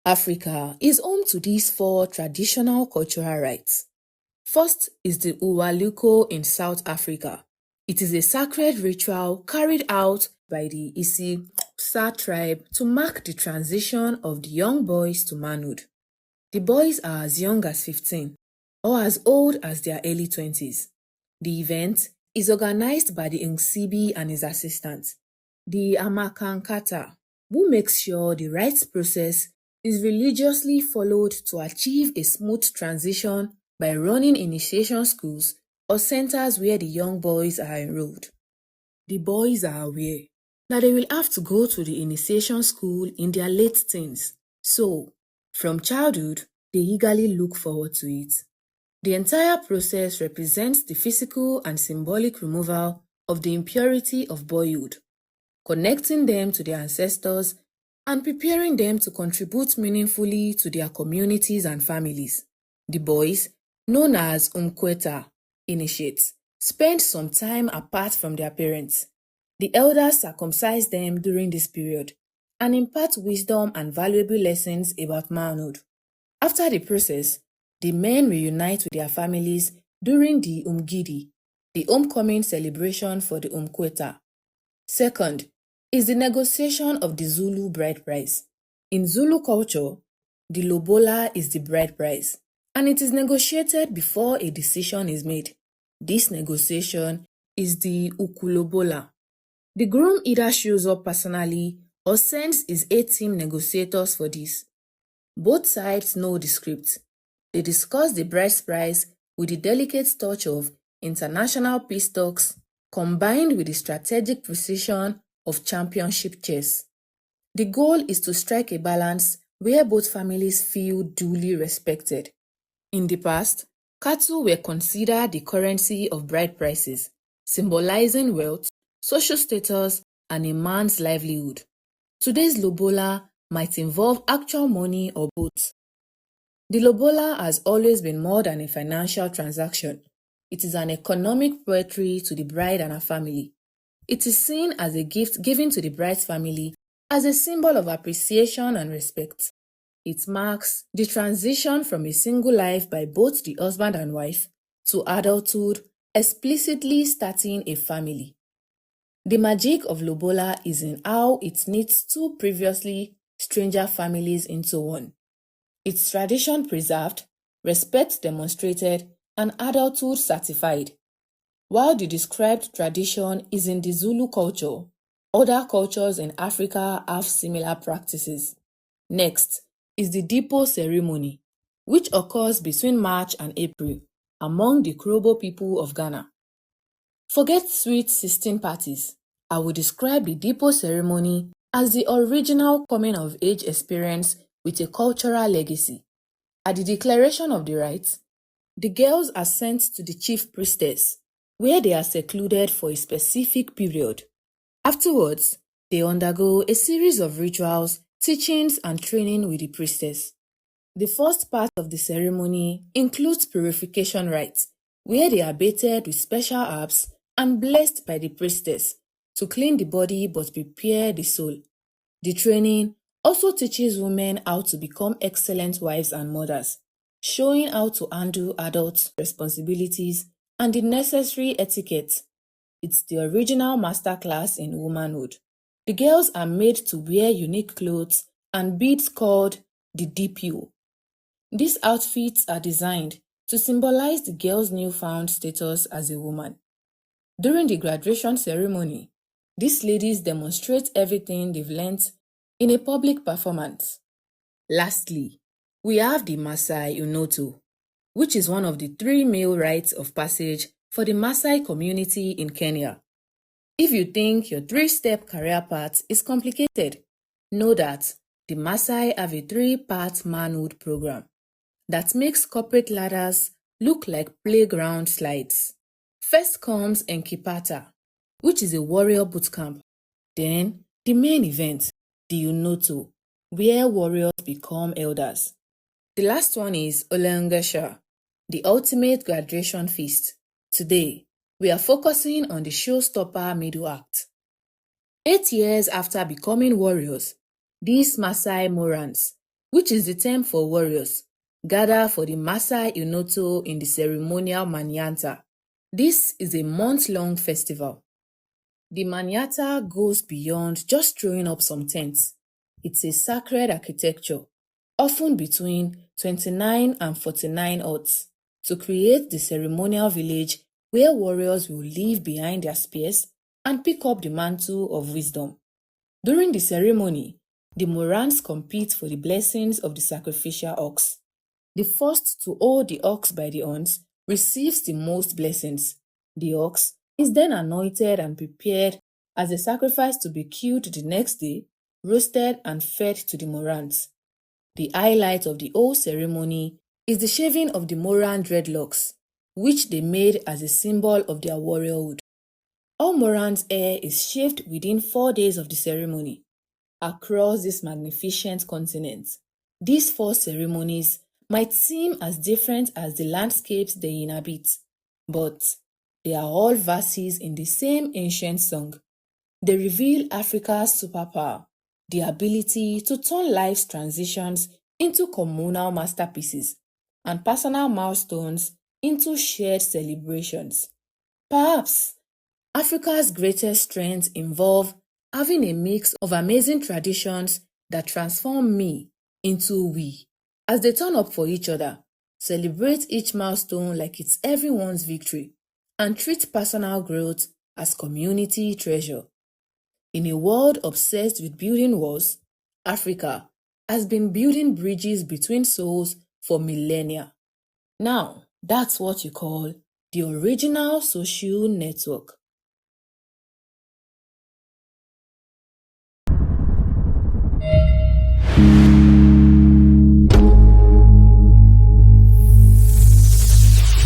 Africa is home to these four traditional cultural rites. First is the Uwaluko in South Africa. It is a sacred ritual carried out by the Isa tribe to mark the transition of the young boys to manhood. The boys are as young as 15 or as old as their early 20s. The event is organized by the Nsibi and his assistant, the Amakankata, who makes sure the rites process is religiously followed to achieve a smooth transition by running initiation schools or centers where the young boys are enrolled. The boys are aware that they will have to go to the initiation school in their late teens, so from childhood, they eagerly look forward to it. The entire process represents the physical and symbolic removal of the impurity of boyhood, connecting them to their ancestors and preparing them to contribute meaningfully to their communities and families. The boys, known as Umkweta, initiates, spend some time apart from their parents. The elders circumcise them during this period and impart wisdom and valuable lessons about manhood. After the process, the men reunite with their families during the Umgidi, the homecoming celebration for the Umkweta. Second is the negotiation of the Zulu bride price. In Zulu culture, the lobola is the bride price, and it is negotiated before a decision is made. This negotiation is the ukulobola. The groom either shows up personally or sends his 8-team negotiators for this. Both sides know the script. They discuss the bride's price with the delicate touch of international peace talks combined with the strategic precision of championship chess. The goal is to strike a balance where both families feel duly respected. In the past, cattle were considered the currency of bride prices, symbolizing wealth, social status, and a man's livelihood. Today's lobola might involve actual money or both. The lobola has always been more than a financial transaction. It is an economic poetry to the bride and her family. It is seen as a gift given to the bride's family as a symbol of appreciation and respect. It marks the transition from a single life by both the husband and wife to adulthood, explicitly starting a family. The magic of lobola is in how it knits two previously stranger families into one. Its tradition preserved, respect demonstrated, and adulthood certified. While the described tradition is in the Zulu culture, other cultures in Africa have similar practices. Next is the Dipo ceremony, which occurs between March and April among the Krobo people of Ghana. Forget sweet 16 parties. I will describe the Dipo ceremony as the original coming-of-age experience with a cultural legacy. At the declaration of the rites, the girls are sent to the chief priestess, where they are secluded for a specific period. Afterwards, they undergo a series of rituals, teachings, and training with the priestess. The first part of the ceremony includes purification rites, where they are bathed with special herbs and blessed by the priestess to clean the body but prepare the soul. The training also teaches women how to become excellent wives and mothers, showing how to handle adult responsibilities and the necessary etiquette. It's the original masterclass in womanhood. The girls are made to wear unique clothes and beads called the DPO. These outfits are designed to symbolize the girl's newfound status as a woman. During the graduation ceremony, these ladies demonstrate everything they've learnt in a public performance. Lastly, we have the Masai Unoto, which is one of the 3 male rites of passage for the Maasai community in Kenya. If you think your 3-step career path is complicated, know that the Maasai have a 3-part manhood program that makes corporate ladders look like playground slides. First comes Enkipata, which is a warrior bootcamp. Then, the main event, the Unoto, where warriors become elders. The last one is Olengesha, the ultimate graduation feast. Today, we are focusing on the showstopper middle act. 8 years after becoming warriors, these Maasai Morans which is the term for warriors, gather for the Masai Inoto in the ceremonial Manyanta. This is a month-long festival. The Manyata goes beyond just throwing up some tents. It's a sacred architecture, often between 29 and 49 huts, to create the ceremonial village where warriors will leave behind their spears and pick up the mantle of wisdom. During the ceremony, the Morans compete for the blessings of the sacrificial ox. The first to hold the ox by the horns receives the most blessings. The ox is then anointed and prepared as a sacrifice to be killed the next day, roasted and fed to the Morans. The highlight of the whole ceremony is the shaving of the Moran dreadlocks, which they made as a symbol of their warriorhood. All Moran's hair is shaved within 4 days of the ceremony. Across this magnificent continent, these 4 ceremonies might seem as different as the landscapes they inhabit, but they are all verses in the same ancient song. They reveal Africa's superpower, the ability to turn life's transitions into communal masterpieces and personal milestones into shared celebrations. Perhaps Africa's greatest strengths involve having a mix of amazing traditions that transform me into we, as they turn up for each other, celebrate each milestone like it's everyone's victory, and treat personal growth as community treasure. In a world obsessed with building walls, Africa has been building bridges between souls for millennia. Now, that's what you call the original social network.